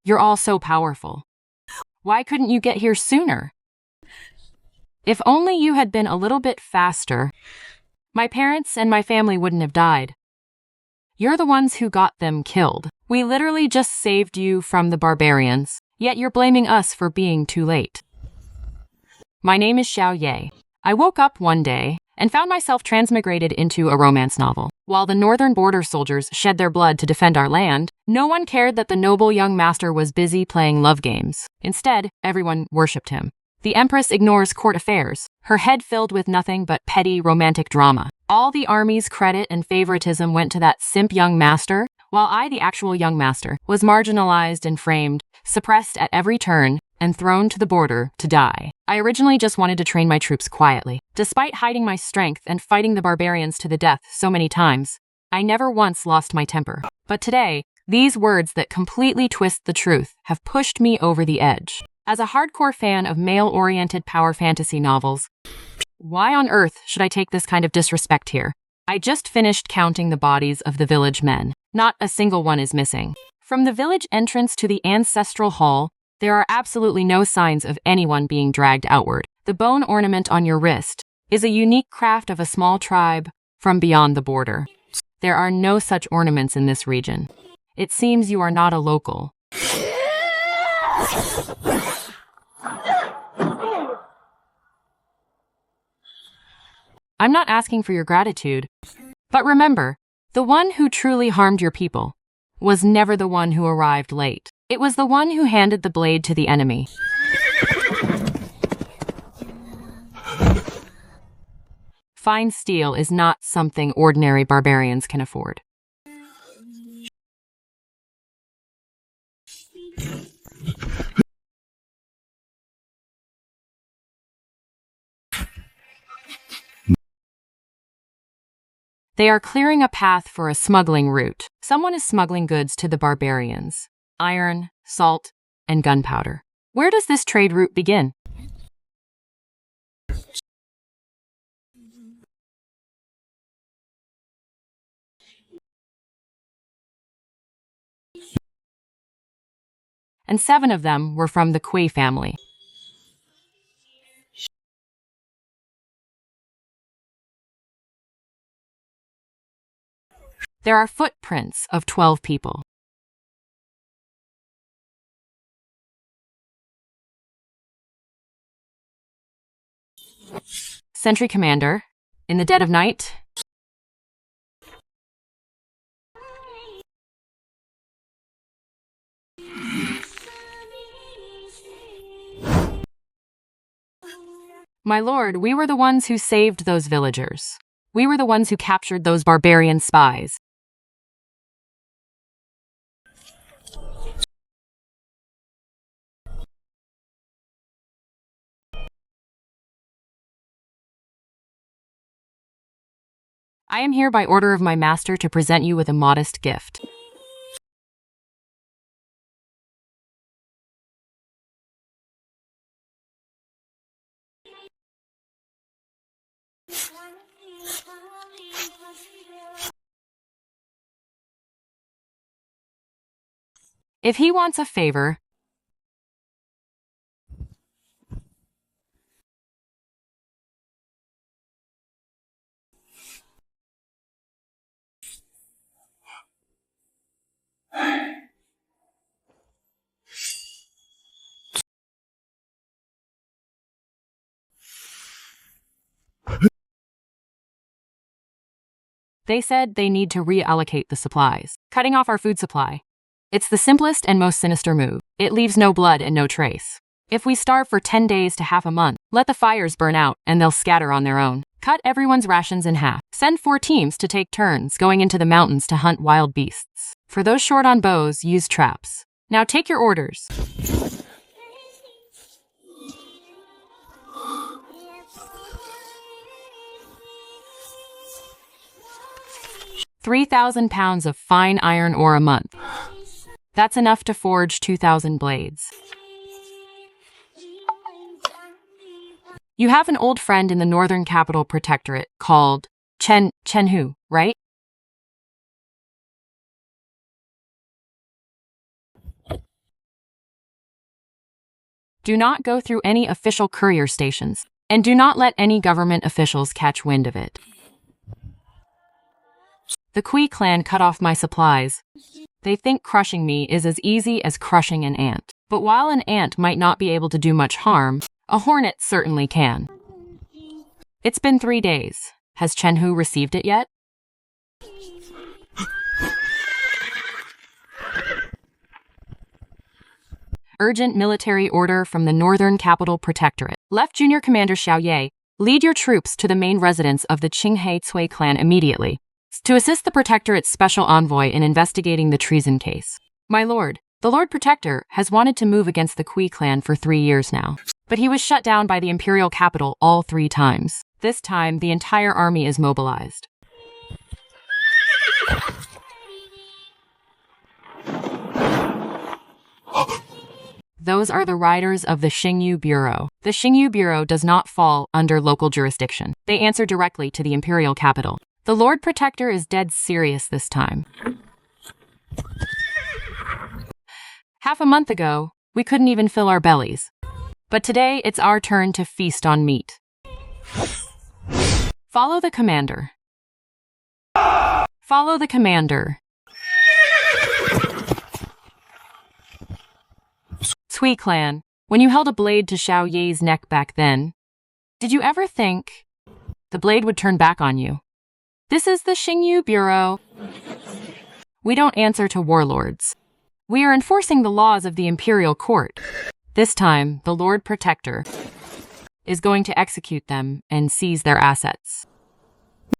You're all so powerful. Why couldn't you get here sooner? If only you had been a little bit faster, my parents and my family wouldn't have died. You're the ones who got them killed. We literally just saved you from the barbarians, yet you're blaming us for being too late. My name is Xiao Ye. I woke up one day and found myself transmigrated into a romance novel. While the northern border soldiers shed their blood to defend our land, no one cared that the noble young master was busy playing love games. Instead, everyone worshipped him. The Empress ignores court affairs, her head filled with nothing but petty romantic drama. All the army's credit and favoritism went to that simp young master, while I, the actual young master, was marginalized and framed, suppressed at every turn, and thrown to the border to die. I originally just wanted to train my troops quietly. Despite hiding my strength and fighting the barbarians to the death so many times, I never once lost my temper. But today, these words that completely twist the truth have pushed me over the edge. As a hardcore fan of male-oriented power fantasy novels, why on earth should I take this kind of disrespect here? I just finished counting the bodies of the village men. Not a single one is missing. From the village entrance to the ancestral hall, there are absolutely no signs of anyone being dragged outward. The bone ornament on your wrist is a unique craft of a small tribe from beyond the border. There are no such ornaments in this region. It seems you are not a local. I'm not asking for your gratitude, but remember, the one who truly harmed your people was never the one who arrived late. It was the one who handed the blade to the enemy. Fine steel is not something ordinary barbarians can afford. They are clearing a path for a smuggling route. Someone is smuggling goods to the barbarians. Iron, salt, and gunpowder. Where does this trade route begin? And 7 of them were from the Kui family. There are footprints of 12 people. Sentry Commander, in the dead of night. My lord, we were the ones who saved those villagers. We were the ones who captured those barbarian spies. I am here by order of my master to present you with a modest gift. If he wants a favor, they said they need to reallocate the supplies, cutting off our food supply. It's the simplest and most sinister move. It leaves no blood and no trace. If we starve for 10 days to half a month, let the fires burn out and they'll scatter on their own. Cut everyone's rations in half. Send 4 teams to take turns going into the mountains to hunt wild beasts. For those short on bows, use traps. Now take your orders. 3,000 pounds of fine iron ore a month. That's enough to forge 2,000 blades. You have an old friend in the Northern Capital Protectorate called Chen-Hu, right? Do not go through any official courier stations, and do not let any government officials catch wind of it. The Kui clan cut off my supplies. They think crushing me is as easy as crushing an ant. But while an ant might not be able to do much harm, a hornet certainly can. It's been 3 days. Has Chenhu received it yet? Urgent military order from the Northern Capital Protectorate. Left Junior Commander Xiao Ye, lead your troops to the main residence of the Qinghe Cui clan immediately, to assist the Protectorate's special envoy in investigating the treason case. My lord, the Lord Protector has wanted to move against the Kui clan for 3 years now, but he was shut down by the imperial capital all 3 times. This time, the entire army is mobilized. Those are the riders of the Xingyu Bureau. The Xingyu Bureau does not fall under local jurisdiction. They answer directly to the imperial capital. The Lord Protector is dead serious this time. Half a month ago, we couldn't even fill our bellies. But today, it's our turn to feast on meat. Follow the commander. Follow the commander. Cui clan, when you held a blade to Xiao Ye's neck back then, did you ever think the blade would turn back on you? This is the Xingyu Bureau. We don't answer to warlords. We are enforcing the laws of the imperial court. This time, the Lord Protector is going to execute them and seize their assets.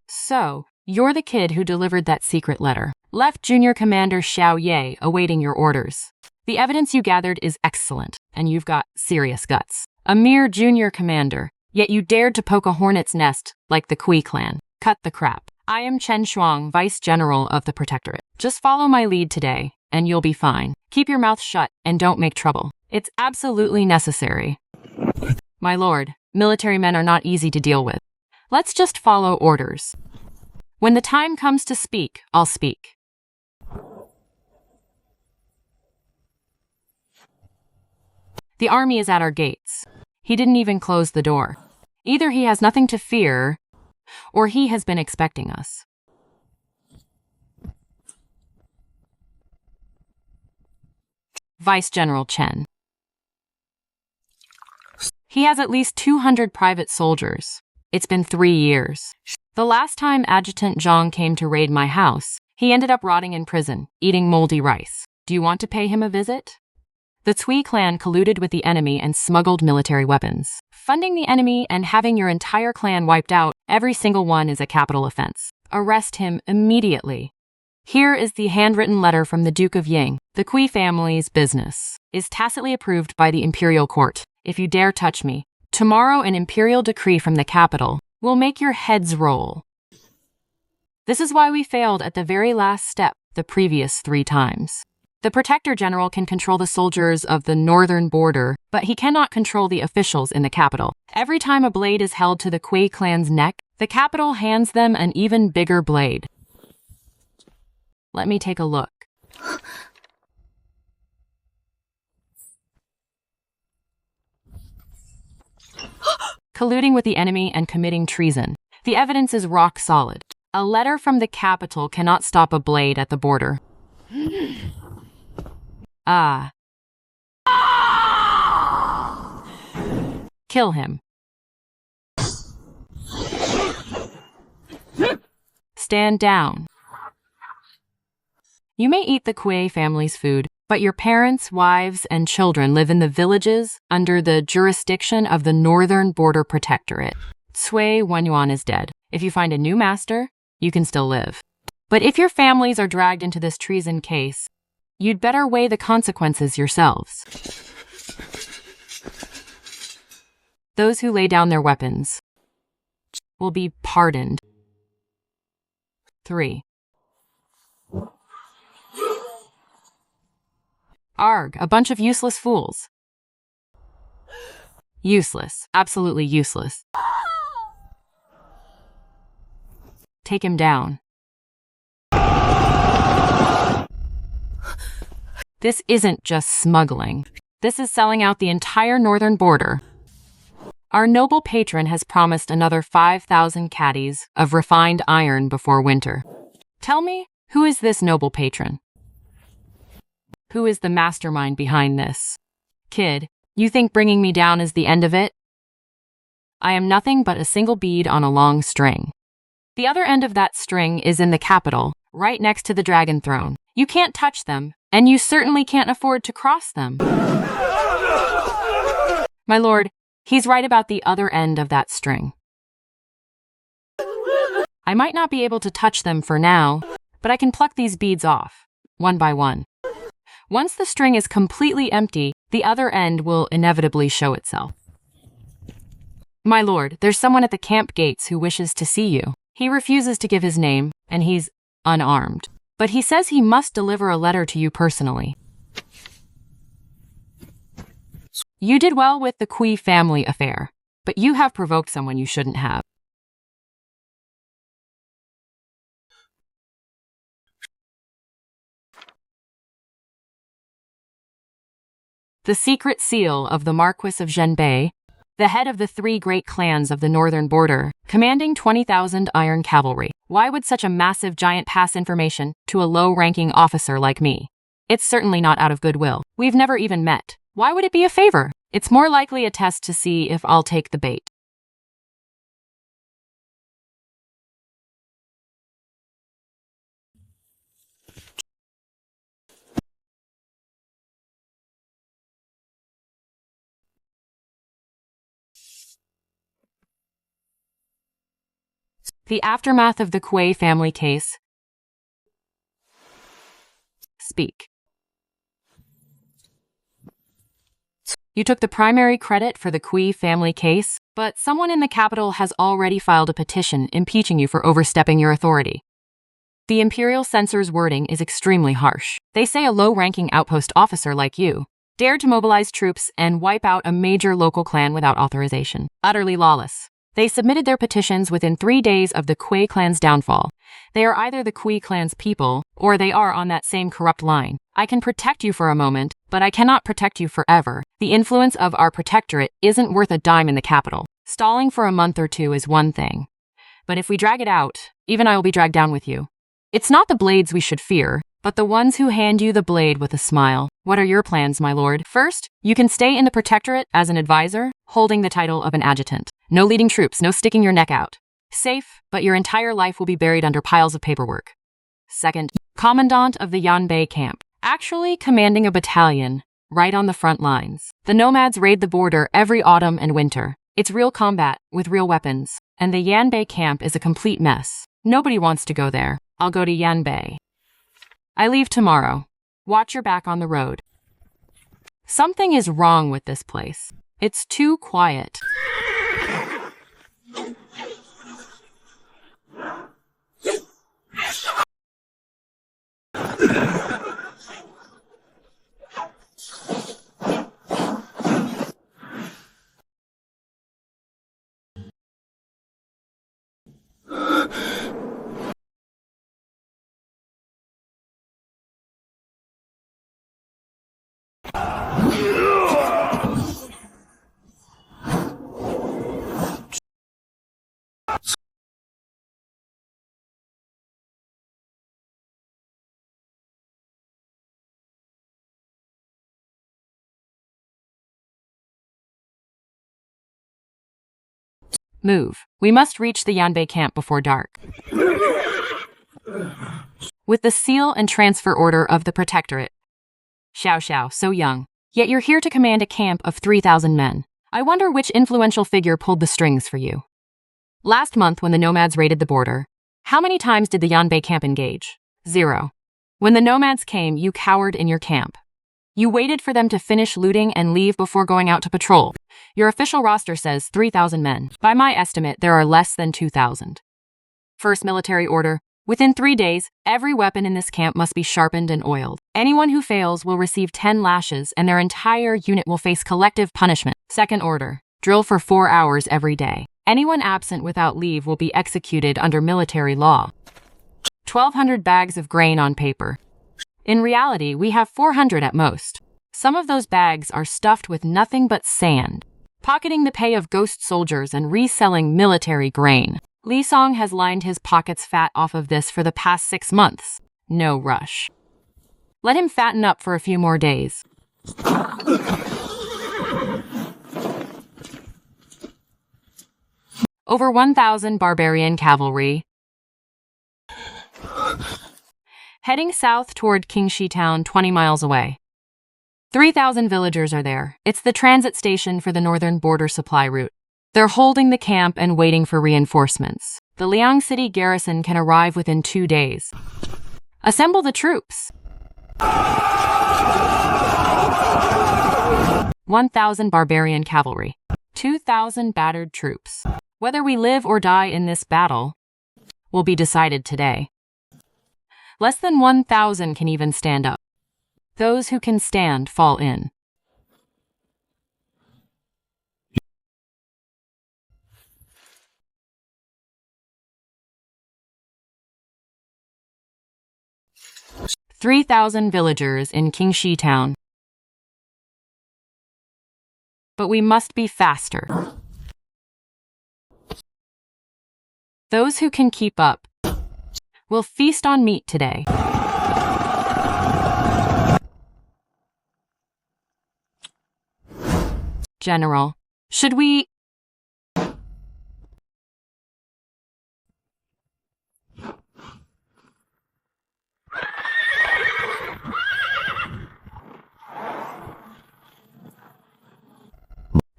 So, you're the kid who delivered that secret letter. Left Junior Commander Xiao Ye awaiting your orders. The evidence you gathered is excellent, and you've got serious guts. A mere junior commander, yet you dared to poke a hornet's nest like the Kui clan. Cut the crap. I am Chen Shuang, Vice General of the Protectorate. Just follow my lead today, and you'll be fine. Keep your mouth shut and don't make trouble. It's absolutely necessary. My lord, military men are not easy to deal with. Let's just follow orders. When the time comes to speak, I'll speak. The army is at our gates. He didn't even close the door. Either he has nothing to fear, or he has been expecting us. Vice General Chen. He has at least 200 private soldiers. It's been 3 years. The last time Adjutant Zhang came to raid my house, he ended up rotting in prison, eating moldy rice. Do you want to pay him a visit? The Cui clan colluded with the enemy and smuggled military weapons. Funding the enemy and having your entire clan wiped out, every single one is a capital offense. Arrest him immediately. Here is the handwritten letter from the Duke of Ying. The Cui family's business is tacitly approved by the imperial court. If you dare touch me, tomorrow an imperial decree from the capital will make your heads roll. This is why we failed at the very last step the previous 3 times. The Protector General can control the soldiers of the northern border, but he cannot control the officials in the capital. Every time a blade is held to the Kui clan's neck, the capital hands them an even bigger blade. Let me take a look. Colluding with the enemy and committing treason. The evidence is rock solid. A letter from the capital cannot stop a blade at the border. Ah. Kill him. Stand down. You may eat the Kui family's food, but your parents, wives, and children live in the villages under the jurisdiction of the Northern Border Protectorate. Cui Wenyuan is dead. If you find a new master, you can still live. But if your families are dragged into this treason case, you'd better weigh the consequences yourselves. Those who lay down their weapons will be pardoned. 3. Arg, a bunch of useless fools. Useless, absolutely useless. Take him down. This isn't just smuggling. This is selling out the entire northern border. Our noble patron has promised another 5,000 caddies of refined iron before winter. Tell me, who is this noble patron? Who is the mastermind behind this? Kid, you think bringing me down is the end of it? I am nothing but a single bead on a long string. The other end of that string is in the capital, right next to the dragon throne. You can't touch them, and you certainly can't afford to cross them. My lord, he's right about the other end of that string. I might not be able to touch them for now, but I can pluck these beads off, one by one. Once the string is completely empty, the other end will inevitably show itself. My lord, there's someone at the camp gates who wishes to see you. He refuses to give his name, and he's unarmed. But he says he must deliver a letter to you personally. You did well with the Kui family affair, but you have provoked someone you shouldn't have. The secret seal of the Marquis of Zhenbei, the head of the 3 great clans of the northern border, commanding 20,000 iron cavalry. Why would such a massive giant pass information to a low-ranking officer like me? It's certainly not out of goodwill. We've never even met. Why would it be a favor? It's more likely a test to see if I'll take the bait. The aftermath of the Kuei family case. Speak. You took the primary credit for the Kui family case, but someone in the capital has already filed a petition impeaching you for overstepping your authority. The Imperial Censor's wording is extremely harsh. They say a low-ranking outpost officer like you dared to mobilize troops and wipe out a major local clan without authorization. Utterly lawless. They submitted their petitions within 3 days of the Kui clan's downfall. They are either the Kui clan's people, or they are on that same corrupt line. I can protect you for a moment, but I cannot protect you forever. The influence of our protectorate isn't worth a dime in the capital. Stalling for a month or 2 is one thing. But if we drag it out, even I will be dragged down with you. It's not the blades we should fear, but the ones who hand you the blade with a smile. What are your plans, my lord? First, you can stay in the protectorate as an advisor, holding the title of an adjutant. No leading troops, no sticking your neck out. Safe, but your entire life will be buried under piles of paperwork. Second, commandant of the Yanmen camp. Actually commanding a battalion, right on the front lines. The nomads raid the border every autumn and winter. It's real combat, with real weapons. And the Yanmen camp is a complete mess. Nobody wants to go there. I'll go to Yanmen. I leave tomorrow. Watch your back on the road. Something is wrong with this place. It's too quiet. Move. We must reach the Yanmen camp before dark. With the seal and transfer order of the Protectorate. Xiao, so young. Yet you're here to command a camp of 3,000 men. I wonder which influential figure pulled the strings for you. Last month when the nomads raided the border, how many times did the Yanmen camp engage? 0. When the nomads came, you cowered in your camp. You waited for them to finish looting and leave before going out to patrol. Your official roster says 3,000 men. By my estimate, there are less than 2,000. First military order. Within 3 days, every weapon in this camp must be sharpened and oiled. Anyone who fails will receive 10 lashes and their entire unit will face collective punishment. Second order. Drill for 4 hours every day. Anyone absent without leave will be executed under military law. 1,200 bags of grain on paper. In reality, we have 400 at most. Some of those bags are stuffed with nothing but sand, pocketing the pay of ghost soldiers and reselling military grain. Li Song has lined his pockets fat off of this for the past 6 months. No rush. Let him fatten up for a few more days. Over 1,000 barbarian cavalry. Heading south toward Qingxi town 20 miles away. 3,000 villagers are there. It's the transit station for the northern border supply route. They're holding the camp and waiting for reinforcements. The Liang City garrison can arrive within 2 days. Assemble the troops. 1,000 barbarian cavalry. 2,000 battered troops. Whether we live or die in this battle will be decided today. Less than 1,000 can even stand up. Those who can stand fall in. "3,000 villagers in Qingxi town. But we must be faster. Those who can keep up will feast on meat today." General, should we...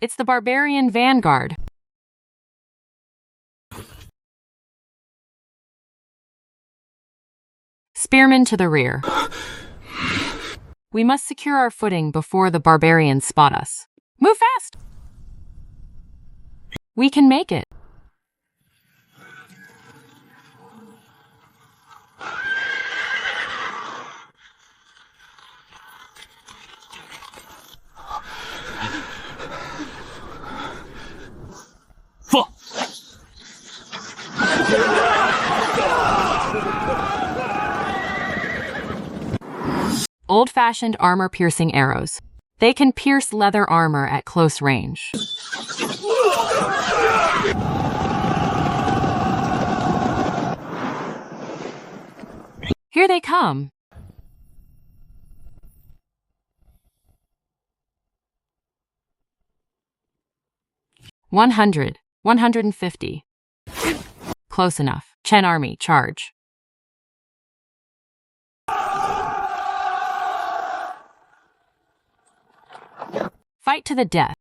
It's the barbarian vanguard. Spearmen to the rear. We must secure our footing before the barbarians spot us. Move fast! We can make it. Old-fashioned armor-piercing arrows. They can pierce leather armor at close range. Here they come. "100, 150. Close enough. Chen army, charge." Fight to the death.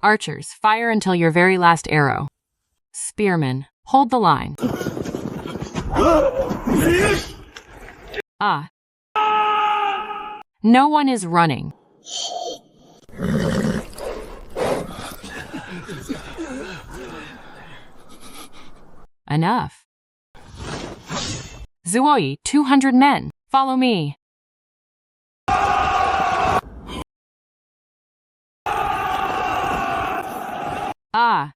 Archers, fire until your very last arrow. Spearmen, hold the line. Ah. No one is running. Enough. Zuoi, 200 men. Follow me. Ah.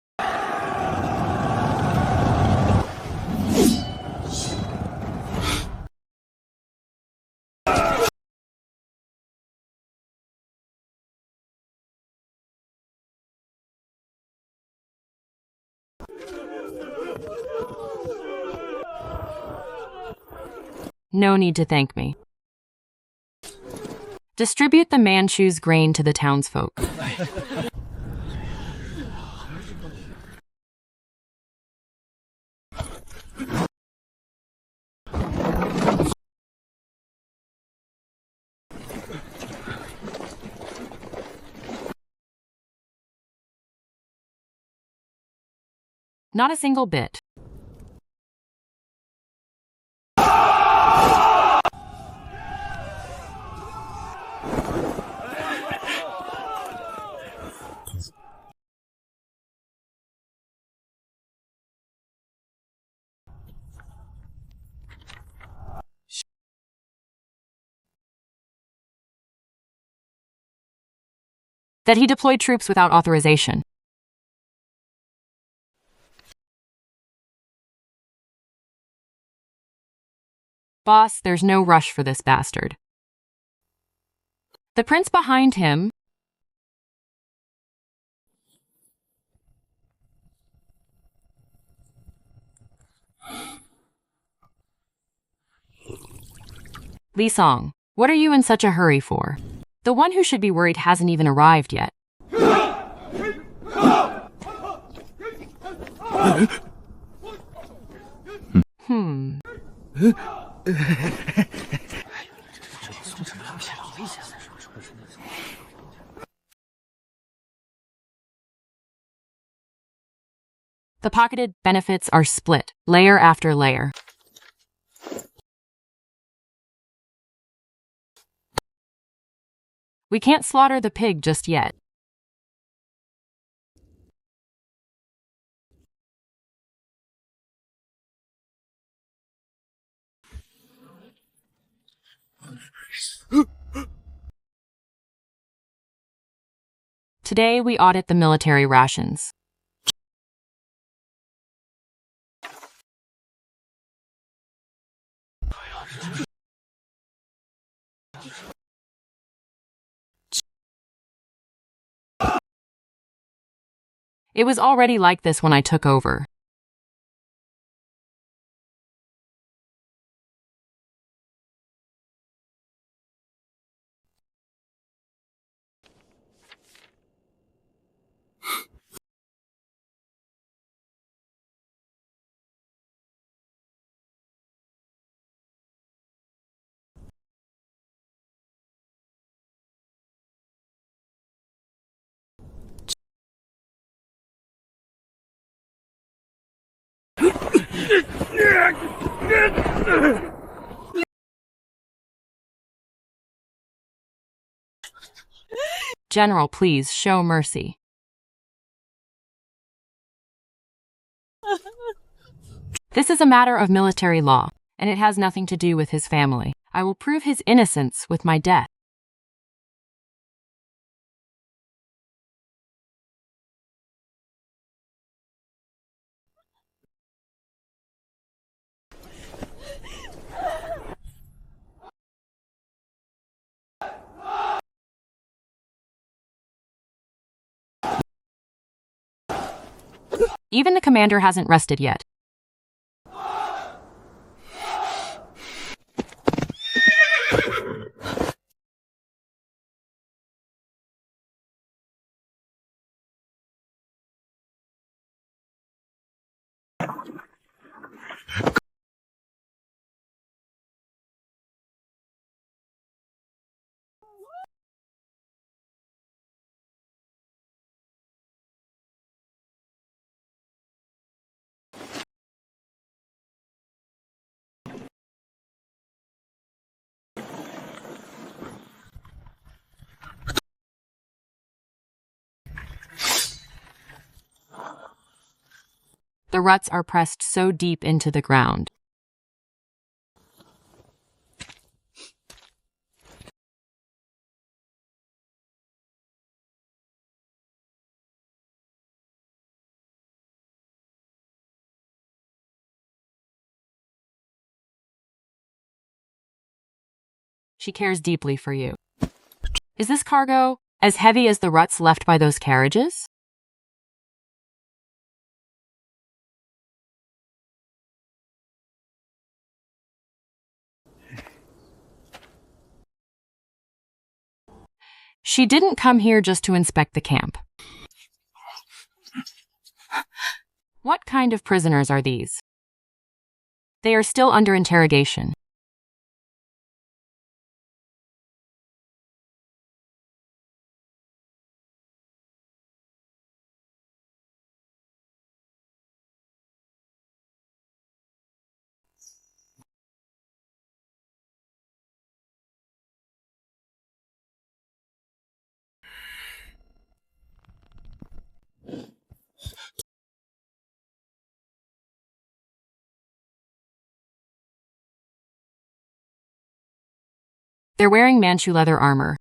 No need to thank me. Distribute the Manchu's grain to the townsfolk. Not a single bit. That he deployed troops without authorization. Boss, there's no rush for this bastard. The prince behind him. Li Song, what are you in such a hurry for? The one who should be worried hasn't even arrived yet. The pocketed benefits are split, layer after layer. We can't slaughter the pig just yet. Today we audit the military rations. It was already like this when I took over. General, please show mercy. This is a matter of military law, and it has nothing to do with his family. I will prove his innocence with my death. Even the commander hasn't rested yet. The ruts are pressed so deep into the ground. She cares deeply for you. Is this cargo as heavy as the ruts left by those carriages? She didn't come here just to inspect the camp. What kind of prisoners are these? They are still under interrogation. They're wearing Manchu leather armor.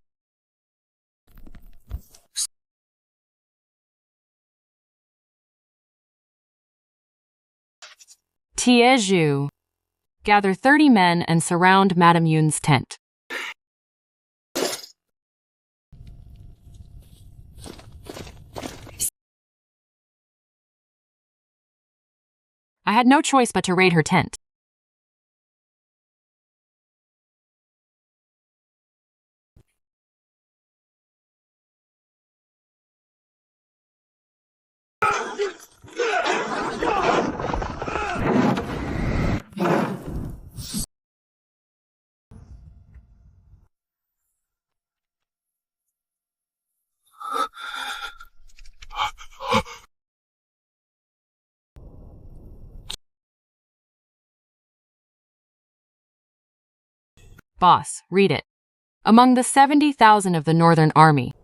Tieju. Gather 30 men and surround Madame Yun's tent. I had no choice but to raid her tent. Boss, read it. Among the 70,000 of the Northern Army,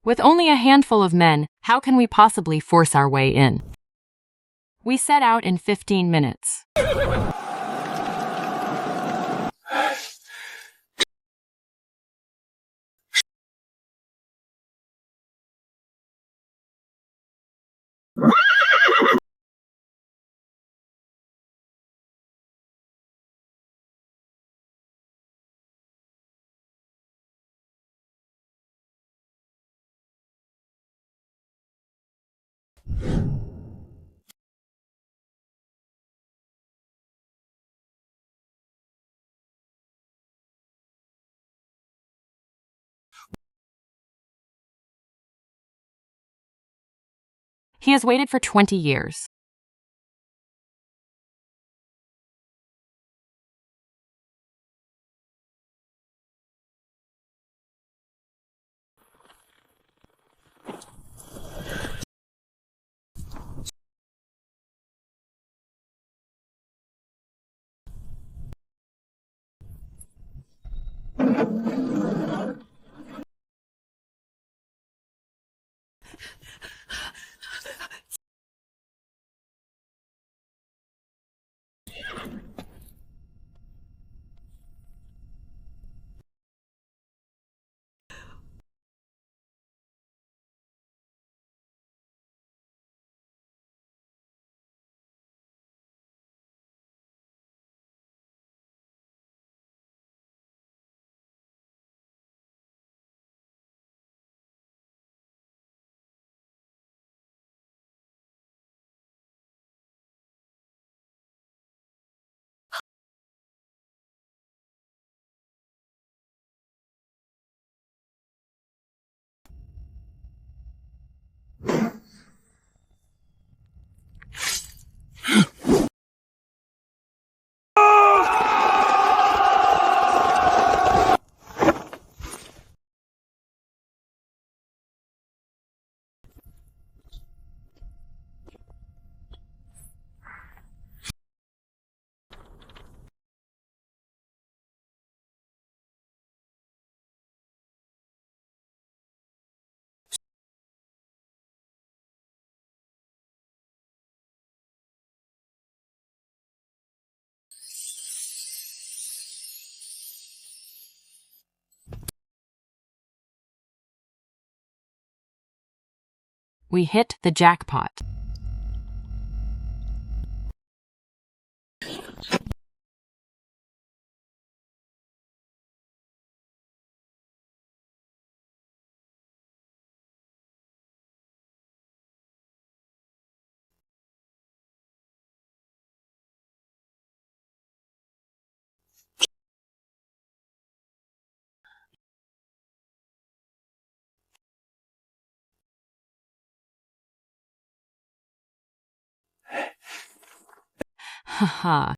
with only a handful of men, how can we possibly force our way in? We set out in 15 minutes. He has waited for 20 years. We hit the jackpot. Haha.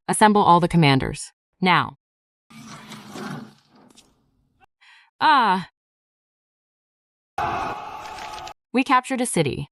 Assemble all the commanders. Now. Ah. We captured a city.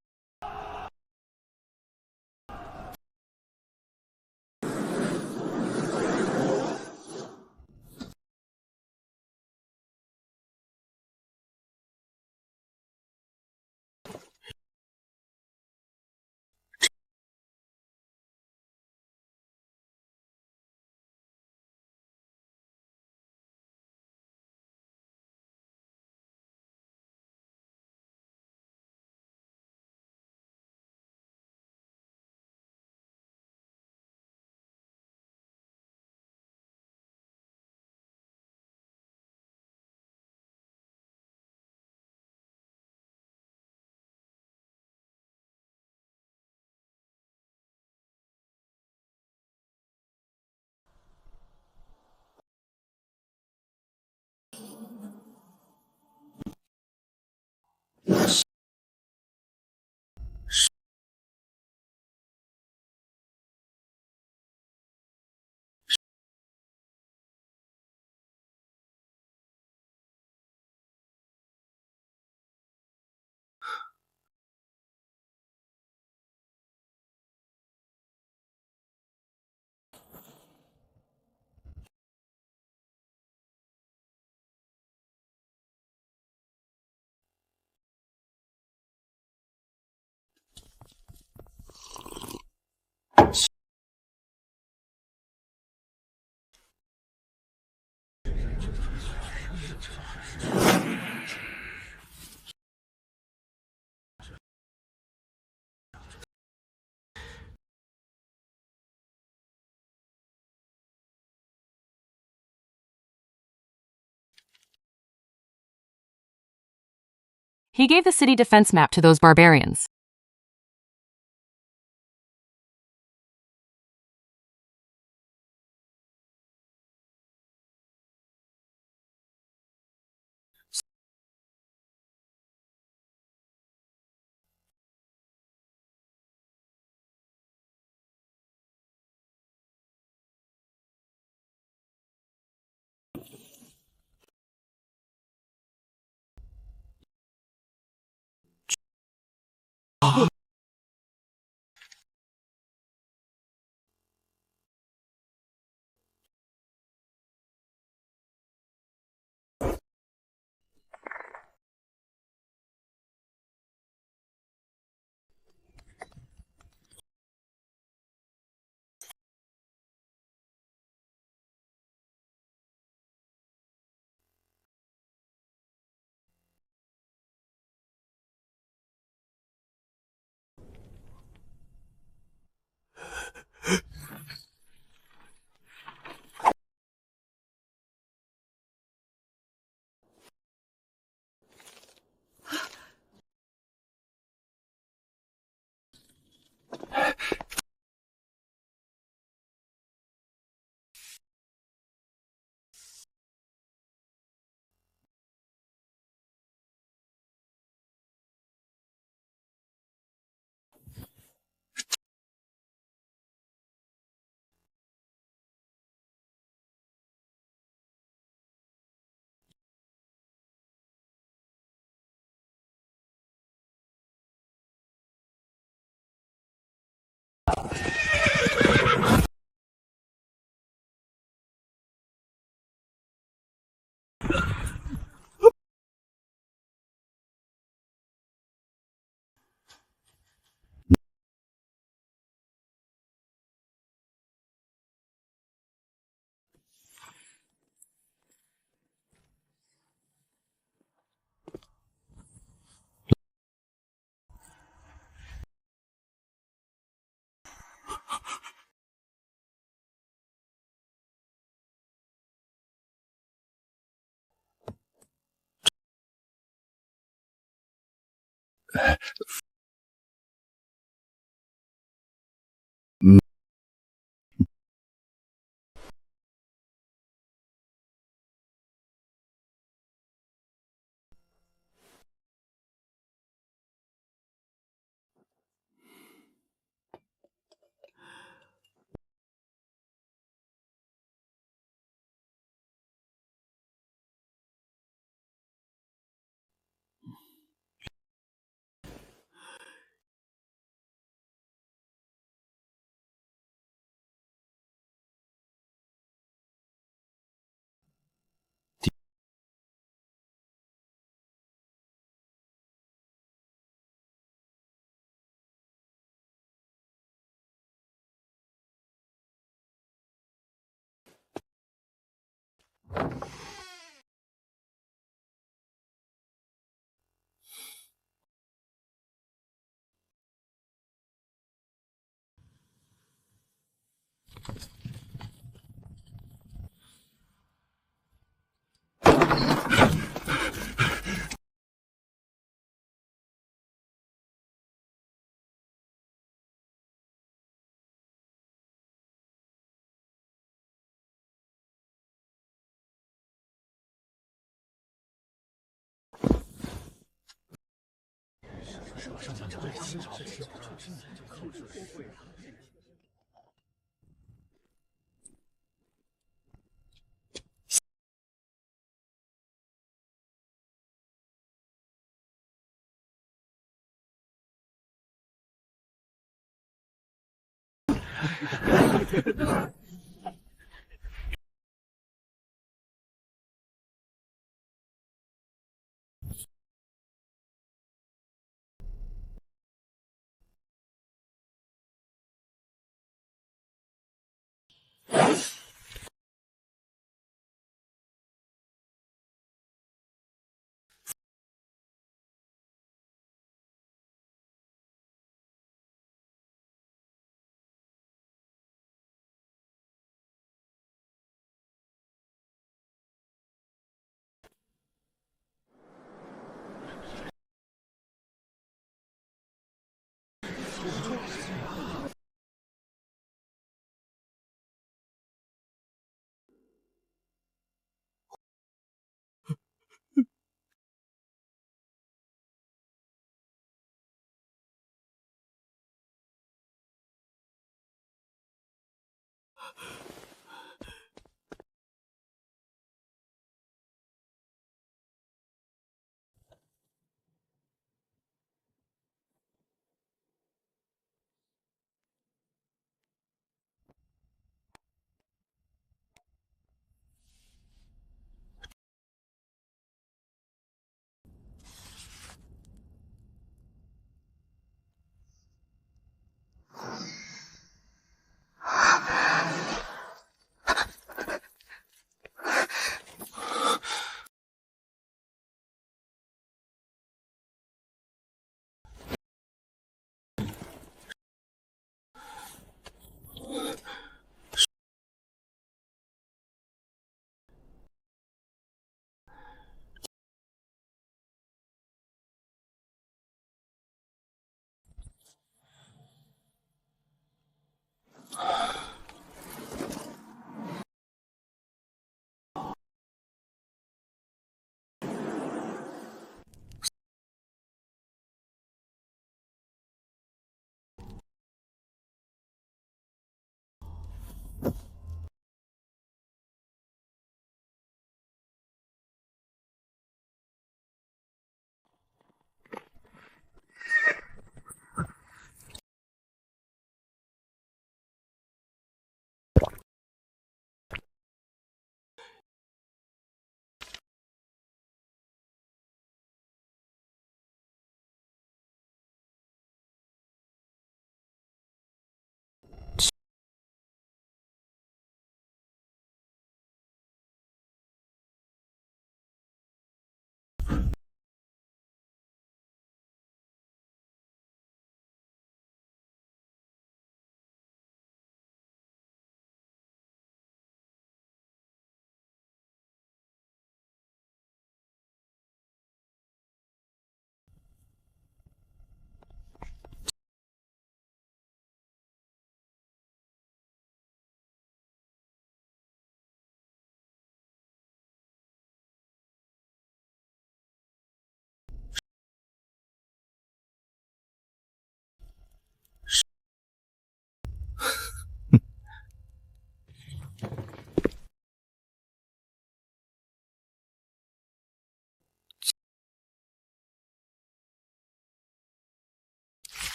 He gave the city defense map to those barbarians.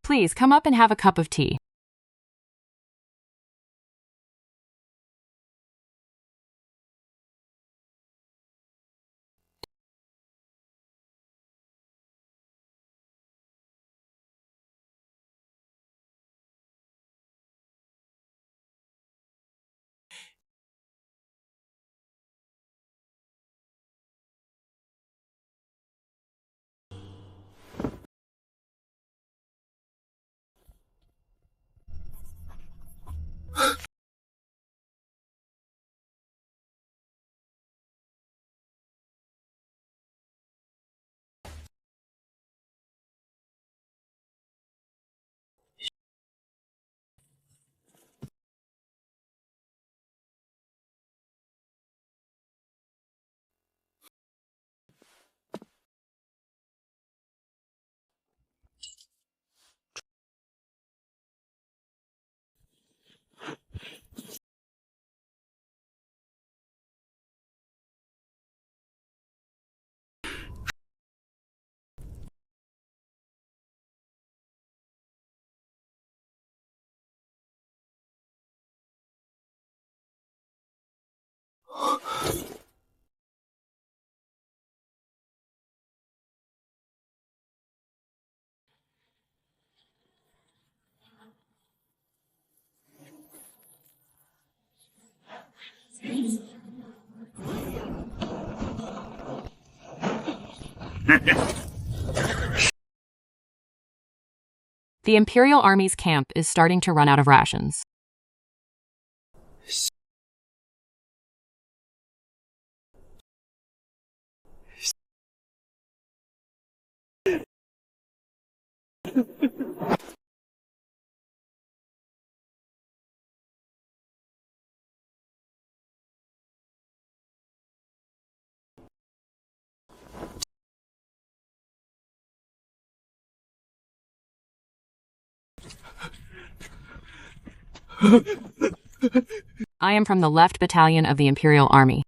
Please come up and have a cup of tea. The Imperial Army's camp is starting to run out of rations. I am from the left battalion of the Imperial Army.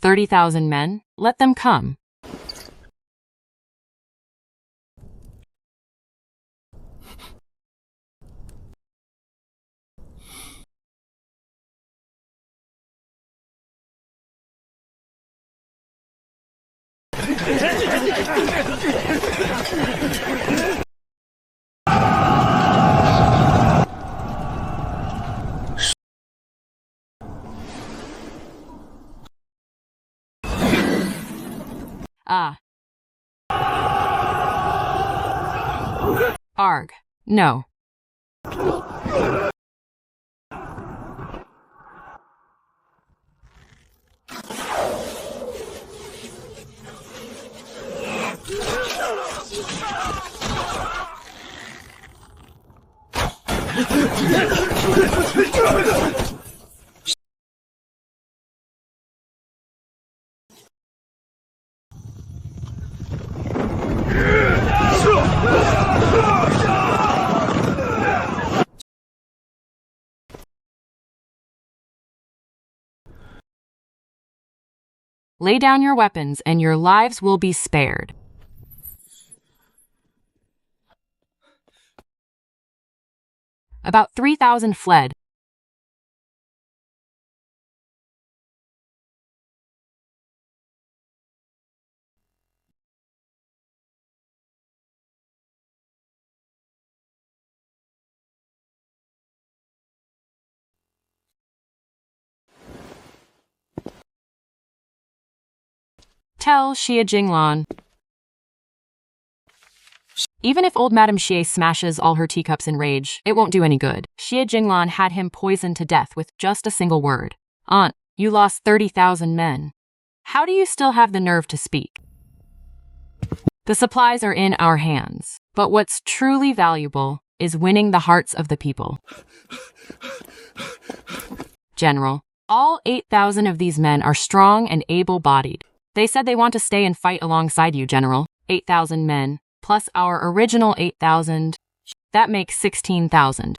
$30,000 men? Let them come. Ah. Arg. No. Lay down your weapons and your lives will be spared. About 3,000 fled. Tell Xie Jinglan. Even if old Madame Xie smashes all her teacups in rage, it won't do any good. Xie Jinglan had him poisoned to death with just a single word. Aunt, you lost 30,000 men. How do you still have the nerve to speak? The supplies are in our hands, but what's truly valuable is winning the hearts of the people. General, all 8,000 of these men are strong and able-bodied. They said they want to stay and fight alongside you, General. 8,000 men, plus our original 8,000. That makes 16,000.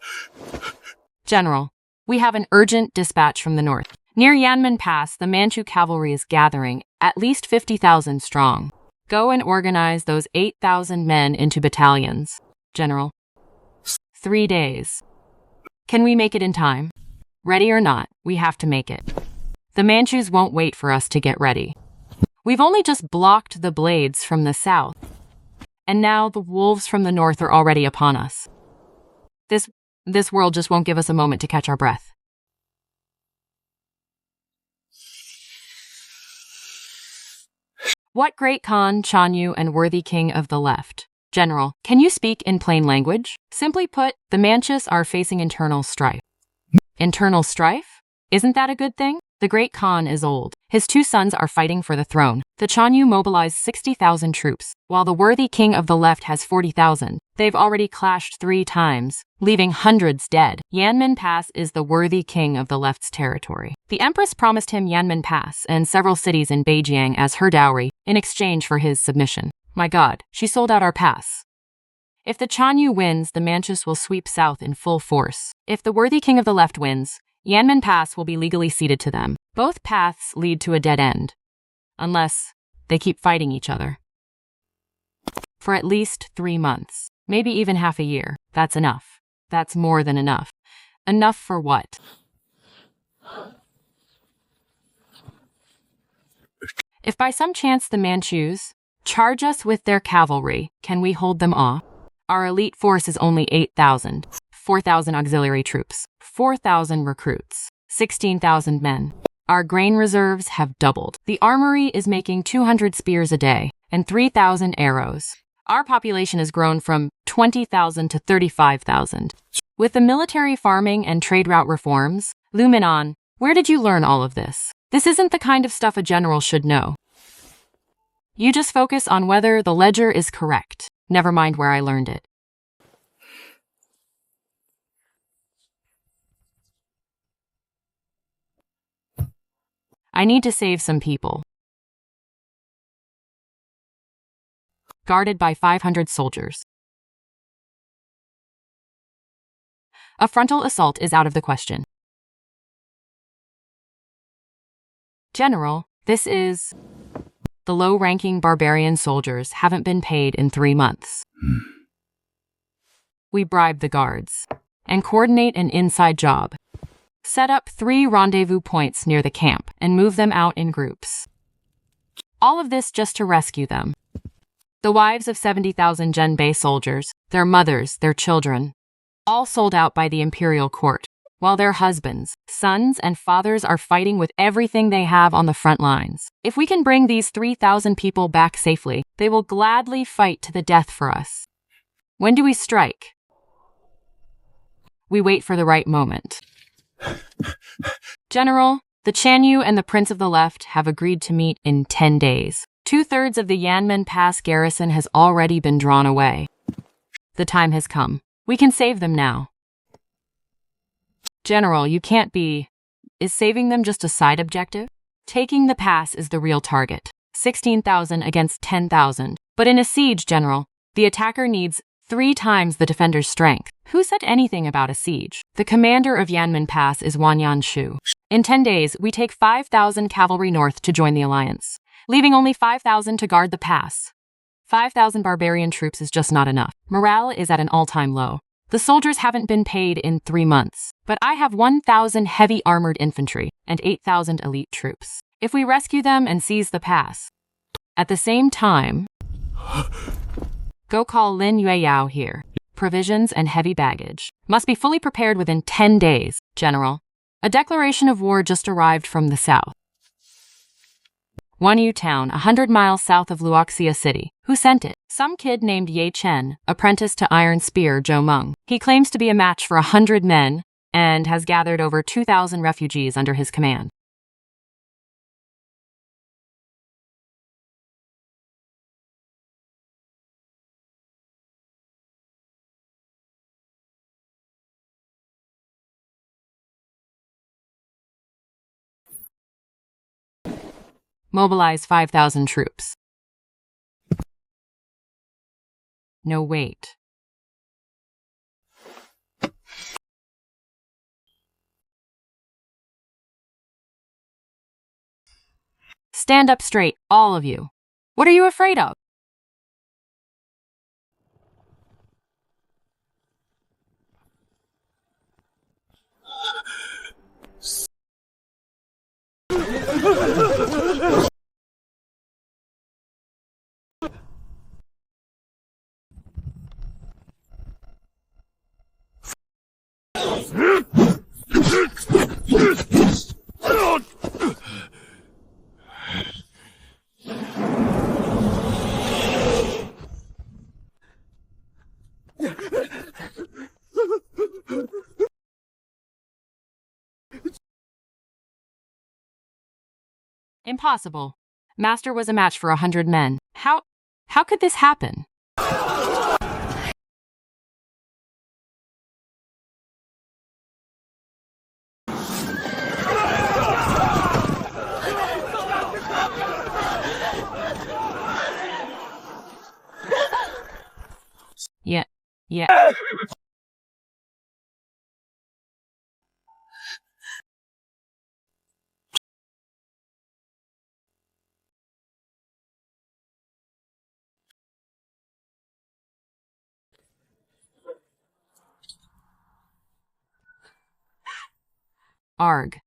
General, we have an urgent dispatch from the north. Near Yanmen Pass, the Manchu cavalry is gathering, at least 50,000 strong. Go and organize those 8,000 men into battalions. General. 3 days. Can we make it in time? Ready or not, we have to make it. The Manchus won't wait for us to get ready. We've only just blocked the blades from the south, and now the wolves from the north are already upon us. This world just won't give us a moment to catch our breath. What great Khan, Chanyu, and worthy king of the left? General, can you speak in plain language? Simply put, the Manchus are facing internal strife. Internal strife? Isn't that a good thing? The great Khan is old. His 2 sons are fighting for the throne. The Chanyu mobilized 60,000 troops, while the worthy king of the left has 40,000. They've already clashed 3 times, leaving hundreds dead. Yanmen Pass is the worthy king of the left's territory. The Empress promised him Yanmen Pass and several cities in Beijing as her dowry in exchange for his submission. My God, she sold out our pass. If the Chanyu wins, the Manchus will sweep south in full force. If the worthy king of the left wins, Yanmen Pass will be legally ceded to them. Both paths lead to a dead end, unless they keep fighting each other. For at least 3 months, maybe even half a year. That's enough. That's more than enough. Enough for what? If by some chance the Manchus charge us with their cavalry, can we hold them off? Our elite force is only 8,000, 4,000 auxiliary troops, 4,000 recruits, 16,000 men. Our grain reserves have doubled. The armory is making 200 spears a day and 3,000 arrows. Our population has grown from 20,000 to 35,000. With the military farming and trade route reforms, Luminon, where did you learn all of this? This isn't the kind of stuff a general should know. You just focus on whether the ledger is correct. Never mind where I learned it. I need to save some people. Guarded by 500 soldiers. A frontal assault is out of the question. General, this is... The low-ranking barbarian soldiers haven't been paid in 3 months. We bribe the guards and coordinate an inside job. Set up 3 rendezvous points near the camp and move them out in groups. All of this just to rescue them. The wives of 70,000 Genbei soldiers, their mothers, their children, all sold out by the imperial court, while their husbands, sons, and fathers are fighting with everything they have on the front lines. If we can bring these 3,000 people back safely, they will gladly fight to the death for us. When do we strike? We wait for the right moment. General, the Chanyu and the Prince of the Left have agreed to meet in 10 days. 2/3 of the Yanmen Pass garrison has already been drawn away. The time has come. We can save them now. General, you can't be... Is saving them just a side objective? Taking the pass is the real target. 16,000 against 10,000. But in a siege, General, the attacker needs 3 times the defender's strength. Who said anything about a siege? The commander of Yanmen Pass is Wanyan Shu. In 10 days, we take 5,000 cavalry north to join the alliance, leaving only 5,000 to guard the pass. 5,000 barbarian troops is just not enough. Morale is at an all-time low. The soldiers haven't been paid in 3 months, but I have 1,000 heavy armored infantry and 8,000 elite troops. If we rescue them and seize the pass, at the same time, go call Lin Yueyao here. Provisions and heavy baggage must be fully prepared within 10 days, General. A declaration of war just arrived from the south. Wanyu Town, 100 miles south of Luoxia City. Who sent it? Some kid named Ye Chen, apprentice to Iron Spear Zhou Meng. He claims to be a match for 100 men and has gathered over 2,000 refugees under his command. Mobilize 5,000 troops. No, wait. Stand up straight, all of you. What are you afraid of? Impossible. Master was a match for 100 men. How could this happen? Yeah. Arg.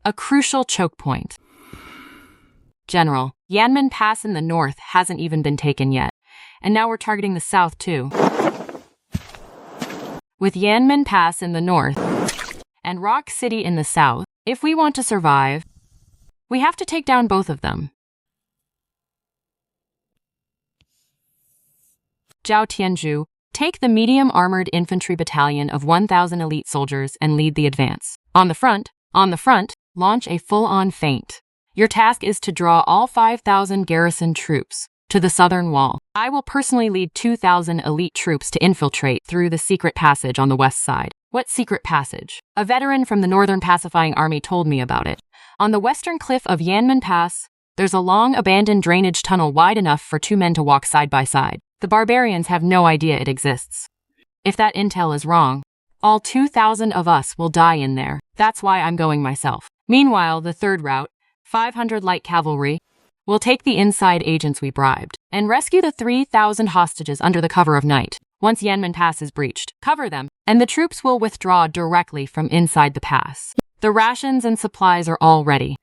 A crucial choke point. General, Yanmen Pass in the north hasn't even been taken yet, and now we're targeting the south too. With Yanmen Pass in the north and Rock City in the south, if we want to survive, we have to take down both of them. Zhao Tianzhu, take the medium armored infantry battalion of 1,000 elite soldiers and lead the advance. On the front, launch a full-on feint. Your task is to draw all 5,000 garrison troops to the southern wall. I will personally lead 2,000 elite troops to infiltrate through the secret passage on the west side. What secret passage? A veteran from the Northern Pacifying Army told me about it. On the western cliff of Yanmen Pass, there's a long abandoned drainage tunnel wide enough for 2 men to walk side by side. The barbarians have no idea it exists. If that intel is wrong, all 2,000 of us will die in there. That's why I'm going myself. Meanwhile, the third route, 500 light cavalry, will take the inside agents we bribed and rescue the 3,000 hostages under the cover of night. Once Yanmen Pass is breached, cover them, and the troops will withdraw directly from inside the pass. The rations and supplies are all ready.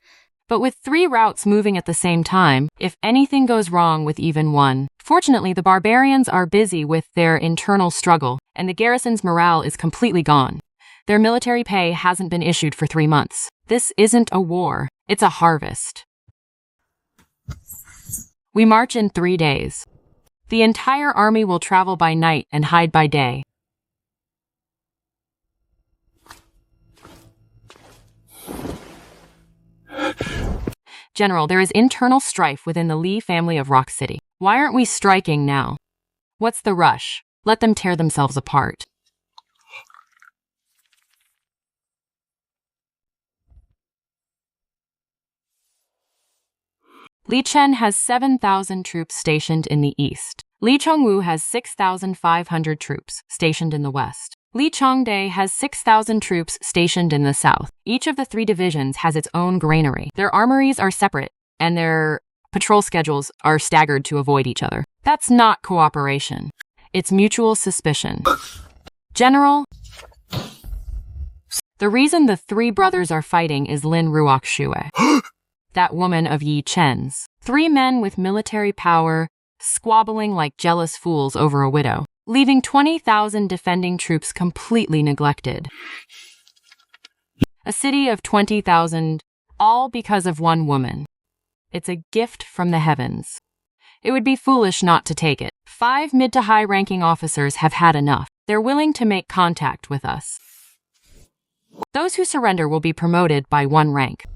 But with 3 routes moving at the same time, if anything goes wrong with even one, fortunately the barbarians are busy with their internal struggle, and the garrison's morale is completely gone. Their military pay hasn't been issued for 3 months. This isn't a war, it's a harvest. We march in 3 days. The entire army will travel by night and hide by day. General, there is internal strife within the Li family of Rock City. Why aren't we striking now? What's the rush? Let them tear themselves apart. Li Chen has 7,000 troops stationed in the east. Li Chongwu has 6,500 troops stationed in the west. Li Chongde has 6,000 troops stationed in the south. Each of the 3 divisions has its own granary. Their armories are separate, and their patrol schedules are staggered to avoid each other. That's not cooperation. It's mutual suspicion. General, the reason the 3 brothers are fighting is Lin Ruoxue. That woman of Yi Chen's. 3 men with military power, squabbling like jealous fools over a widow, leaving 20,000 defending troops completely neglected. A city of 20,000, all because of one woman. It's a gift from the heavens. It would be foolish not to take it. 5 mid to high ranking officers have had enough. They're willing to make contact with us. Those who surrender will be promoted by 1 rank.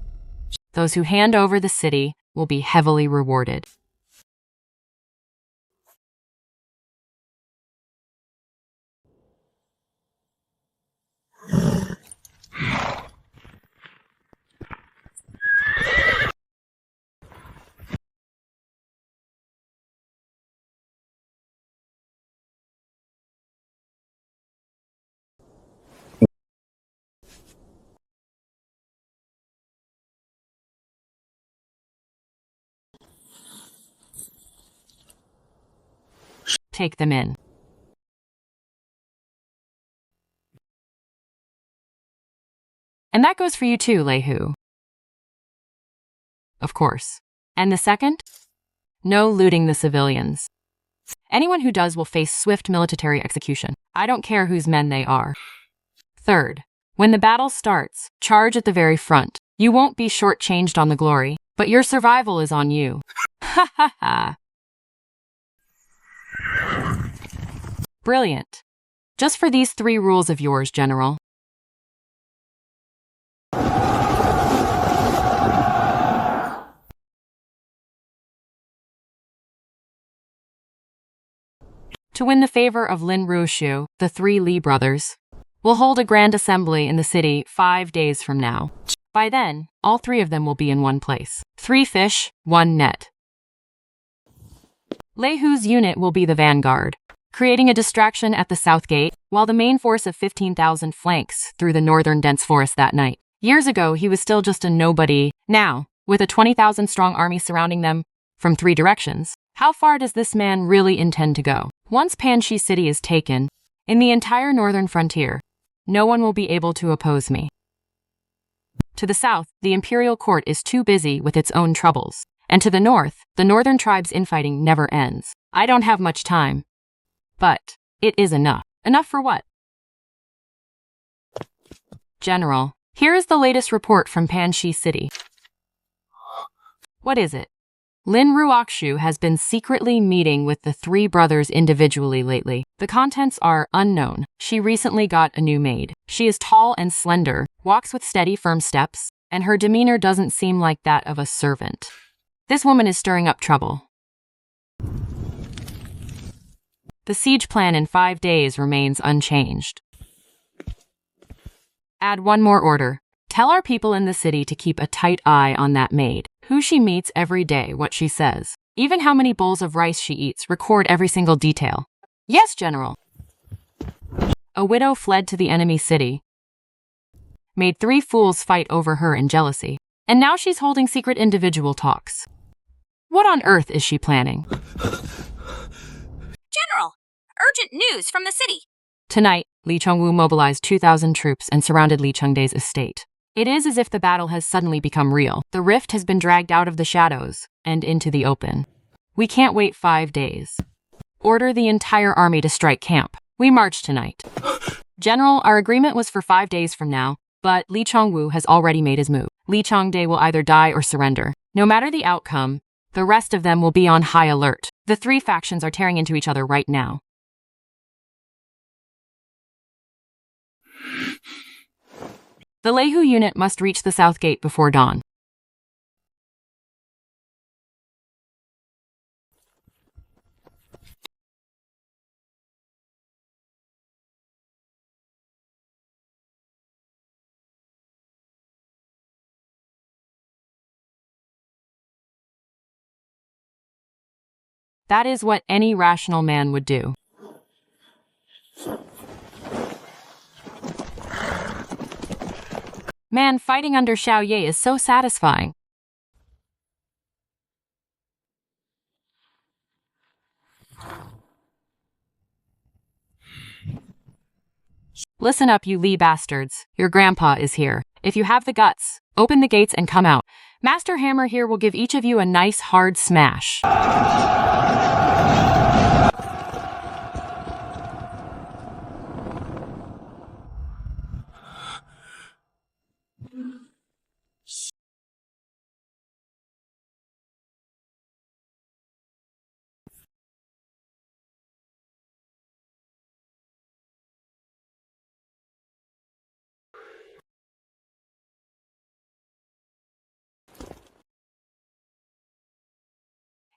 Those who hand over the city will be heavily rewarded. Take them in. And that goes for you too, Leihu. Of course. And the second? No looting the civilians. Anyone who does will face swift military execution. I don't care whose men they are. Third, when the battle starts, charge at the very front. You won't be shortchanged on the glory, but your survival is on you. Ha ha ha. Brilliant. Just for these 3 rules of yours, General. To win the favor of Lin Ruoxue, the 3 Li brothers, we'll hold a grand assembly in the city 5 days from now. By then, all 3 of them will be in one place. 3 fish, 1 net. Lei Hu's unit will be the vanguard, creating a distraction at the south gate, while the main force of 15,000 flanks through the northern dense forest that night. Years ago, he was still just a nobody. Now, with a 20,000-strong army surrounding them from 3 directions, how far does this man really intend to go? Once Panshi City is taken, in the entire northern frontier, no one will be able to oppose me. To the south, the imperial court is too busy with its own troubles. And to the north, the northern tribes' infighting never ends. I don't have much time. But it is enough. Enough for what? General, here is the latest report from Panshi City. What is it? Lin Ruoxu has been secretly meeting with the 3 brothers individually lately. The contents are unknown. She recently got a new maid. She is tall and slender, walks with steady, firm steps, and her demeanor doesn't seem like that of a servant. This woman is stirring up trouble. The siege plan in 5 days remains unchanged. Add 1 more order. Tell our people in the city to keep a tight eye on that maid. Who she meets every day, what she says. Even how many bowls of rice she eats, record every single detail. Yes, General. A widow fled to the enemy city. Made 3 fools fight over her in jealousy. And now she's holding secret individual talks. What on earth is she planning? General, urgent news from the city. Tonight, Li Chongwu mobilized 2,000 troops and surrounded Li Chengde's estate. It is as if the battle has suddenly become real. The rift has been dragged out of the shadows and into the open. We can't wait 5 days. Order the entire army to strike camp. We march tonight. General, our agreement was for 5 days from now, but Li Chongwu has already made his move. Li Chengde will either die or surrender. No matter the outcome, the rest of them will be on high alert. The 3 factions are tearing into each other right now. The Lei Hu unit must reach the south gate before dawn. That is what any rational man would do. Man, fighting under Xiao Ye is so satisfying. Listen up, you Li bastards. Your grandpa is here. If you have the guts, open the gates and come out. Master Hammer here will give each of you a nice hard smash.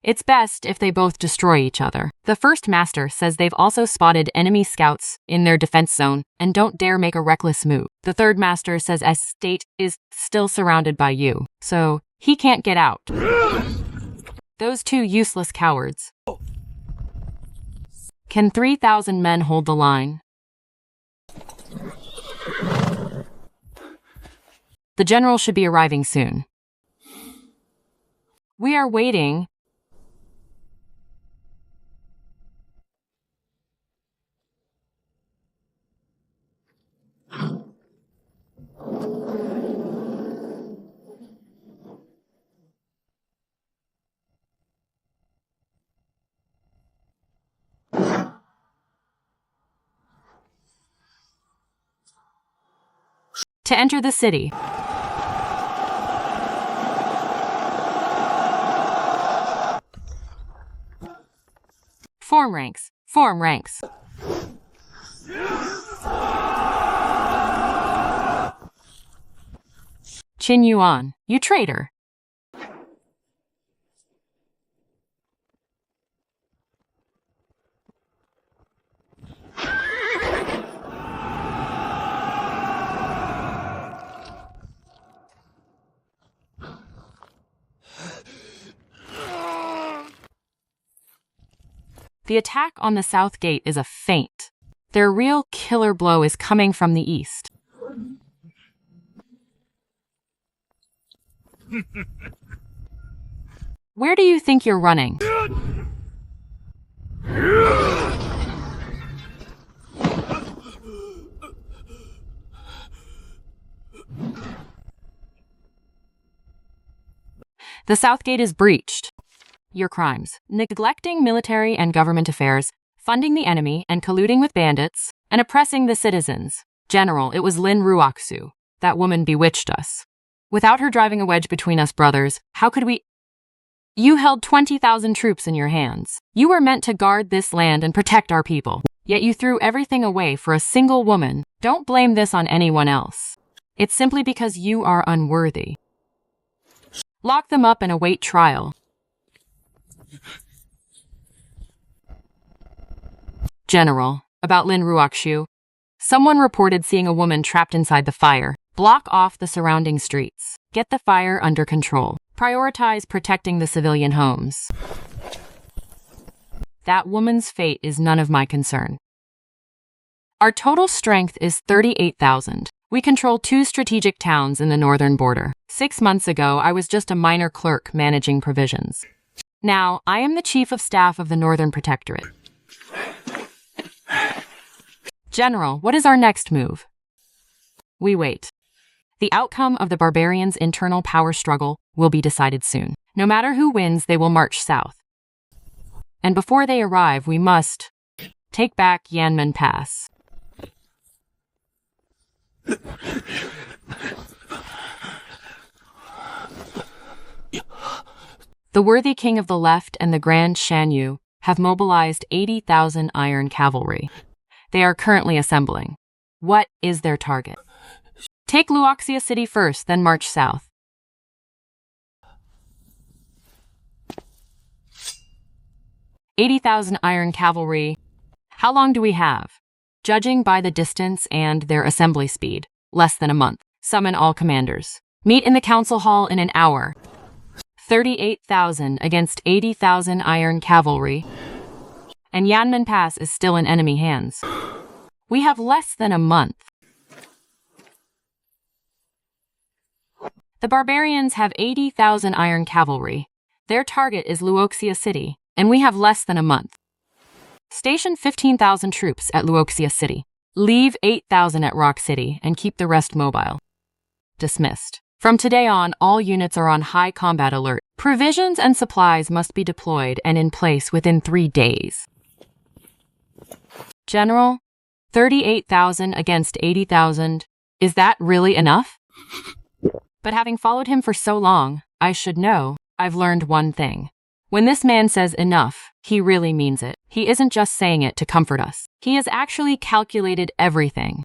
It's best if they both destroy each other. The first master says they've also spotted enemy scouts in their defense zone and don't dare make a reckless move. The third master says estate is still surrounded by you, so he can't get out. Those 2 useless cowards. Can 3,000 men hold the line? The general should be arriving soon. We are waiting. To enter the city. Form ranks. Form ranks. Qin Yuan, you traitor. The attack on the south gate is a feint. Their real killer blow is coming from the east. Where do you think you're running? The south gate is breached. Your crimes: neglecting military and government affairs, funding the enemy and colluding with bandits, and oppressing the citizens. General, it was Lin Ruoxu. That woman bewitched us. Without her driving a wedge between us brothers, how could we— You held 20,000 troops in your hands. You were meant to guard this land and protect our people. Yet you threw everything away for a single woman. Don't blame this on anyone else. It's simply because you are unworthy. Lock them up and await trial. General, about Lin Ruoxu. Someone reported seeing a woman trapped inside the fire. Block off the surrounding streets. Get the fire under control. Prioritize protecting the civilian homes. That woman's fate is none of my concern. Our total strength is 38,000. We control 2 strategic towns in the northern border. 6 months ago, I was just a minor clerk managing provisions. Now, I am the Chief of Staff of the Northern Protectorate. General, what is our next move? We wait. The outcome of the barbarians' internal power struggle will be decided soon. No matter who wins, they will march south. And before they arrive, we must take back Yanmen Pass. The worthy king of the left and the Grand Shan Yu have mobilized 80,000 iron cavalry. They are currently assembling. What is their target? Take Luoxia City first, then march south. "80,000 iron cavalry. How long do we have? Judging by the distance and their assembly speed, less than a month. Summon all commanders. Meet in the council hall in an hour. 38,000 against 80,000 iron cavalry. And Yanmen Pass is still in enemy hands. We have less than a month. The barbarians have 80,000 iron cavalry. Their target is Luoxia City, and we have less than a month. Station 15,000 troops at Luoxia City. Leave 8,000 at Rock City and keep the rest mobile. Dismissed. From today on, all units are on high combat alert. Provisions and supplies must be deployed and in place within 3 days. General, 38,000 against 80,000. Is that really enough? But having followed him for so long, I should know. I've learned one thing. When this man says enough, he really means it. He isn't just saying it to comfort us. He has actually calculated everything.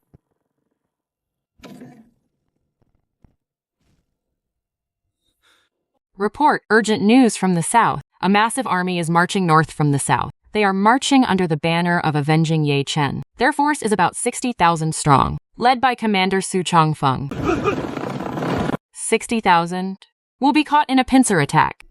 Report, urgent news from the south. A massive army is marching north from the south. They are marching under the banner of avenging Ye Chen. Their force is about 60,000 strong, led by Commander Su Chongfeng. 60,000? Will be caught in a pincer attack.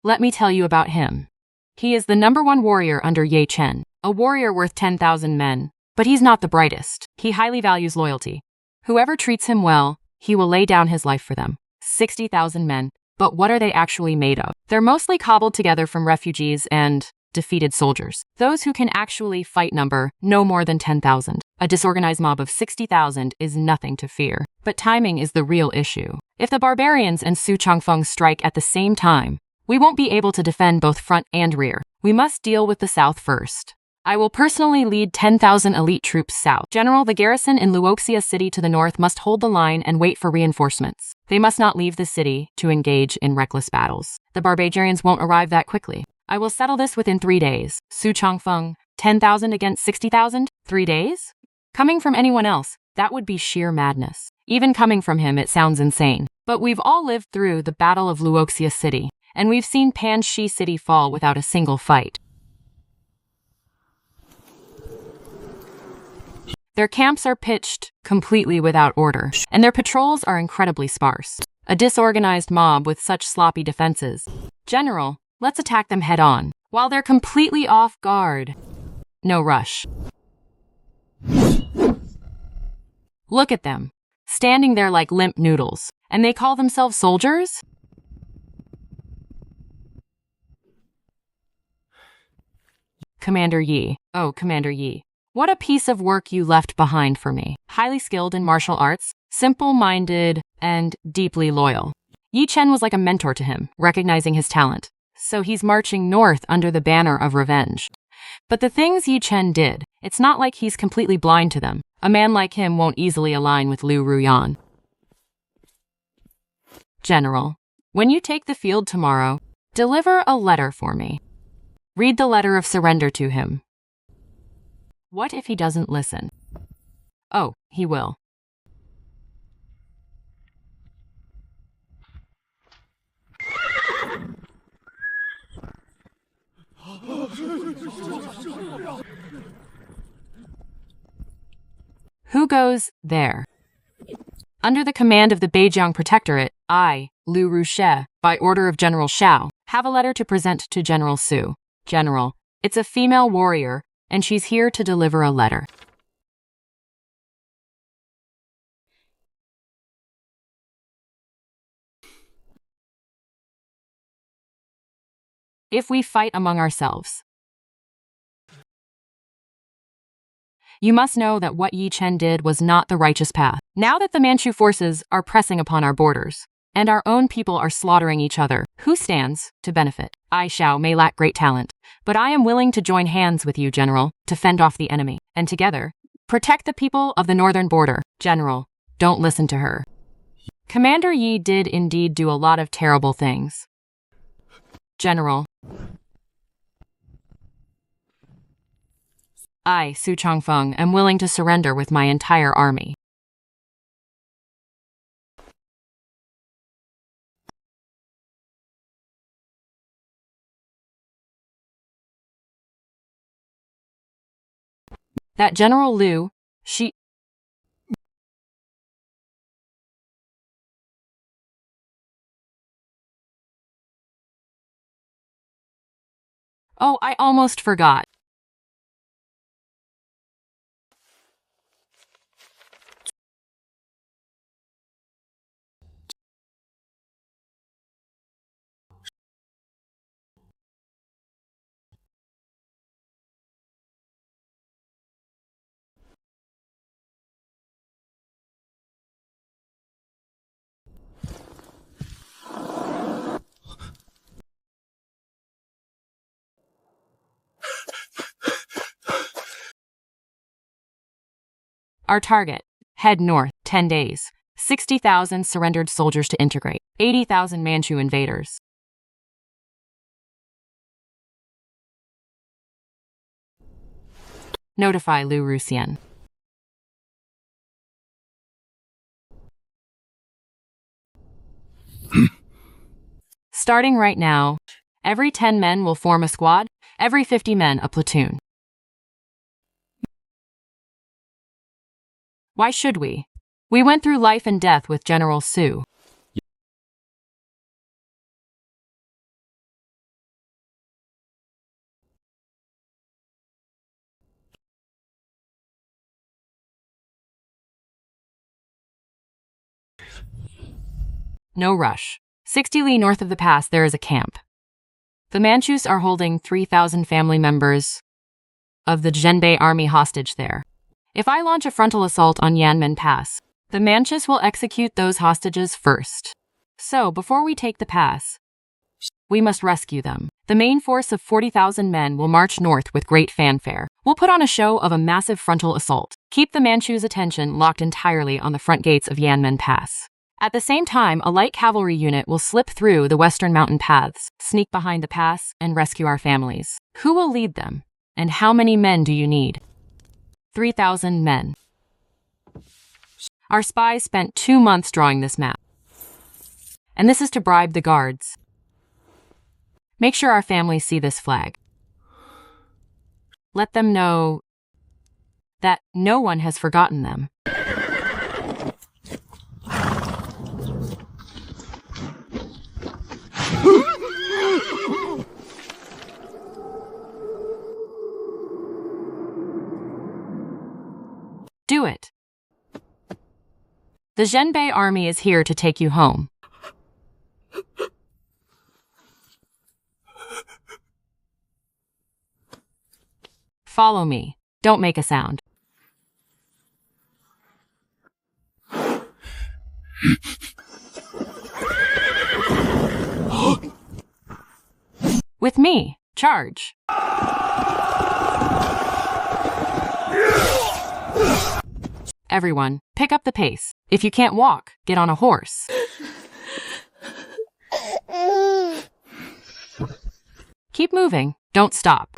Let me tell you about him. He is the #1 warrior under Ye Chen, a warrior worth 10,000 men. But he's not the brightest. He highly values loyalty. Whoever treats him well, he will lay down his life for them. 60,000 men. But what are they actually made of? They're mostly cobbled together from refugees and defeated soldiers. Those who can actually fight number no more than 10,000. A disorganized mob of 60,000 is nothing to fear. But timing is the real issue. If the barbarians and Su Chongfeng strike at the same time, we won't be able to defend both front and rear. We must deal with the south first. I will personally lead 10,000 elite troops south. General, the garrison in Luoxia City to the north must hold the line and wait for reinforcements. They must not leave the city to engage in reckless battles. The barbarians won't arrive that quickly. I will settle this within 3 days. Su Chongfeng, 10,000 against 60,000? 3 days? Coming from anyone else, that would be sheer madness. Even coming from him, it sounds insane. But we've all lived through the Battle of Luoxia City, and we've seen Panshi City fall without a single fight. Their camps are pitched completely without order, and their patrols are incredibly sparse. A disorganized mob with such sloppy defenses. General, let's attack them head on. while they're completely off guard. No rush. Look at them, standing there like limp noodles, and they call themselves soldiers? Commander Yi. Oh, Commander Yi. What a piece of work you left behind for me. Highly skilled in martial arts, simple-minded, and deeply loyal. Yi Chen was like a mentor to him, recognizing his talent. So he's marching north under the banner of revenge. But the things Yi Chen did, it's not like he's completely blind to them. A man like him won't easily align with Liu Ruyan. General, when you take the field tomorrow, deliver a letter for me. Read the letter of surrender to him. What if he doesn't listen? Oh, he will. Who goes there? Under the command of the Beijiang Protectorate, I, Liu Rushe, by order of General Xiao, have a letter to present to General Su. General, it's a female warrior, and she's here to deliver a letter. If we fight among ourselves, you must know that what Yi Chen did was not the righteous path. Now that the Manchu forces are pressing upon our borders, and our own people are slaughtering each other, who stands to benefit? I, Xiao, may lack great talent, but I am willing to join hands with you, General, to fend off the enemy, and together, protect the people of the northern border. General, don't listen to her. Commander Yi did indeed do a lot of terrible things. General, I, Su Changfeng, am willing to surrender with my entire army. That General Liu, she... Oh, I almost forgot. Our target, head north, 10 days. 60,000 surrendered soldiers to integrate. 80,000 Manchu invaders. Notify Liu Ruxian. Starting right now, every 10 men will form a squad, every 50 men a platoon. Why should we? We went through life and death with General Su. No rush. 60 li north of the pass, there is a camp. The Manchus are holding 3,000 family members of the Zhenbei army hostage there. If I launch a frontal assault on Yanmen Pass, the Manchus will execute those hostages first. So, before we take the pass, we must rescue them. The main force of 40,000 men will march north with great fanfare. We'll put on a show of a massive frontal assault. Keep the Manchus' attention locked entirely on the front gates of Yanmen Pass. At the same time, a light cavalry unit will slip through the western mountain paths, sneak behind the pass, and rescue our families. Who will lead them? And how many men do you need? 3,000 men. Our spies spent 2 months drawing this map. And this is to bribe the guards. Make sure our families see this flag. Let them know that no one has forgotten them. Do it. The Zhenbei army is here to take you home. Follow me. Don't make a sound. With me. Charge. Everyone, pick up the pace. If you can't walk, get on a horse. Keep moving. Don't stop.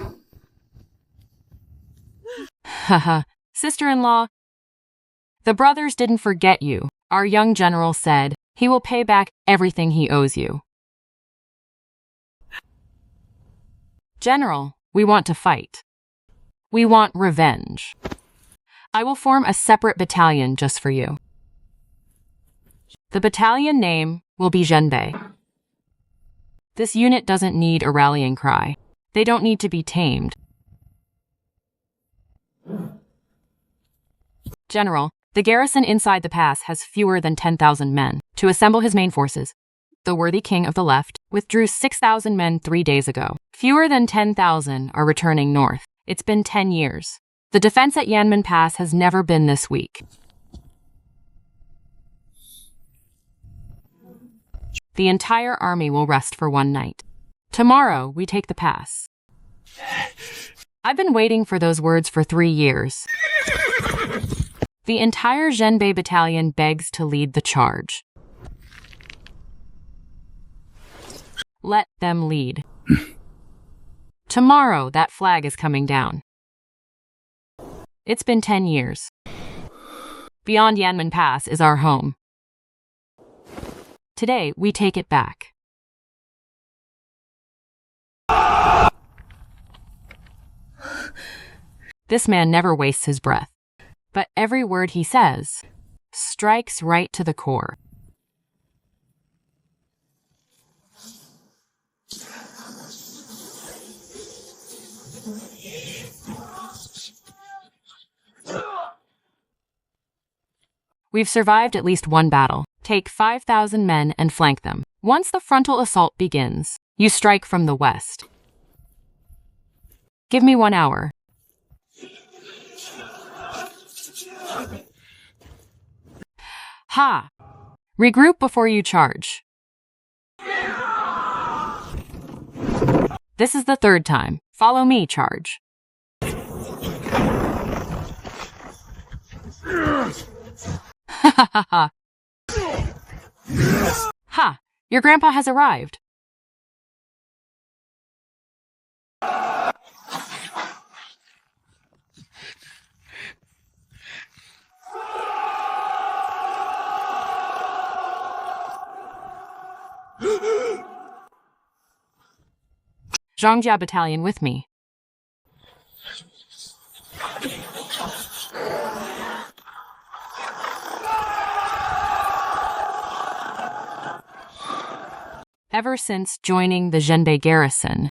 Haha, sister-in-law. The brothers didn't forget you. Our young general said he will pay back everything he owes you. General, we want to fight. We want revenge. I will form a separate battalion just for you. The battalion name will be Zhenbei. This unit doesn't need a rallying cry. They don't need to be tamed. General, the garrison inside the pass has fewer than 10,000 men. To assemble his main forces, the worthy king of the left withdrew 6,000 men 3 days ago. Fewer than 10,000 are returning north. It's been 10 years. The defense at Yanmen Pass has never been this weak. The entire army will rest for one night. Tomorrow, we take the pass. I've been waiting for those words for 3 years. The entire Zhenbei battalion begs to lead the charge. Let them lead. Tomorrow, that flag is coming down. It's been 10 years. Beyond Yanmen Pass is our home. Today, we take it back. This man never wastes his breath, but every word he says strikes right to the core. We've survived at least one battle. Take 5,000 men and flank them. Once the frontal assault begins, you strike from the west. Give me 1 hour. Ha! Regroup before you charge. This is the 3rd time. Follow me, charge. Ha ha ha ha. Ha! Your grandpa has arrived. Zhongjia battalion with me. Ever since joining the Zhenbei garrison,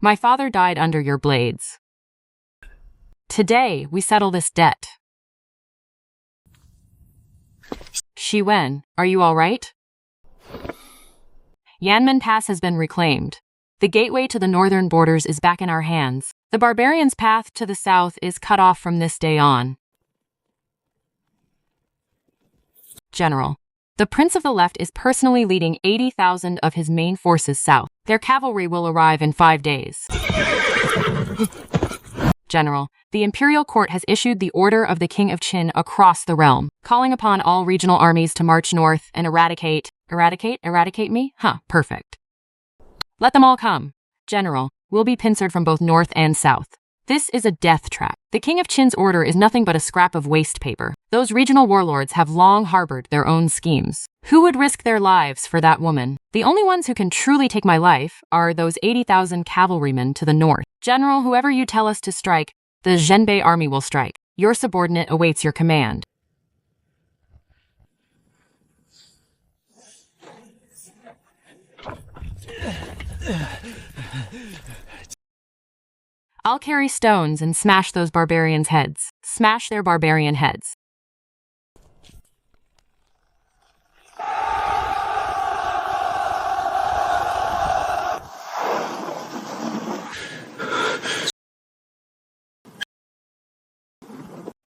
my father died under your blades. Today, we settle this debt. Shiwen, are you all right? Yanmen Pass has been reclaimed. The gateway to the northern borders is back in our hands. The barbarians' path to the south is cut off from this day on. General, the Prince of the Left is personally leading 80,000 of his main forces south. Their cavalry will arrive in 5 days. General, the Imperial Court has issued the Order of the King of Qin across the realm, calling upon all regional armies to march north and eradicate me? Huh, perfect. Let them all come. General, we'll be pincered from both north and south. This is a death trap. The King of Qin's order is nothing but a scrap of waste paper. Those regional warlords have long harbored their own schemes. Who would risk their lives for that woman? The only ones who can truly take my life are those 80,000 cavalrymen to the north. General, whoever you tell us to strike, the Zhenbei army will strike. Your subordinate awaits your command. I'll carry stones and smash those barbarians' heads. Smash their barbarian heads.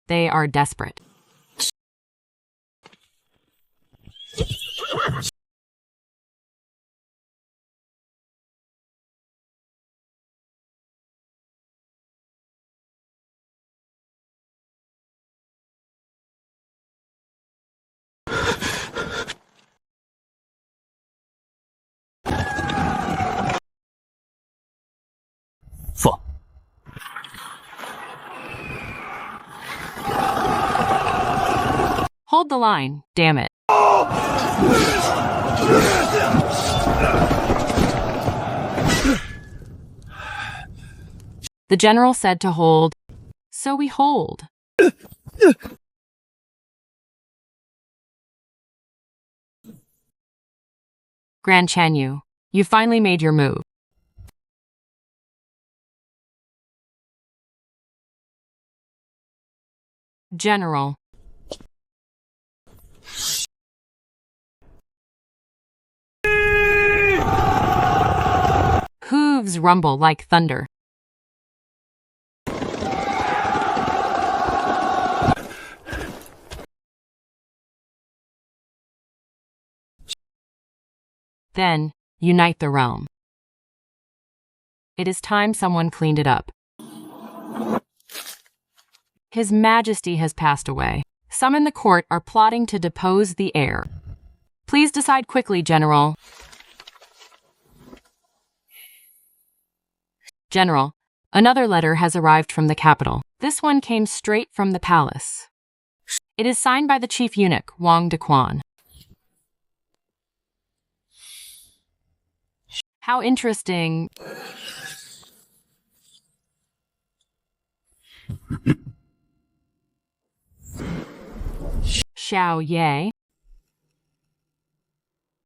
They are desperate. Hold the line, damn it. The general said to hold, so we hold. Grand Chanyu, you finally made your move. General. Hooves rumble like thunder. Then, unite the realm. It is time someone cleaned it up. His Majesty has passed away. Some in the court are plotting to depose the heir. Please decide quickly, General. General, another letter has arrived from the capital. This one came straight from the palace. It is signed by the chief eunuch, Wang Dequan. How interesting. Xiao Ye.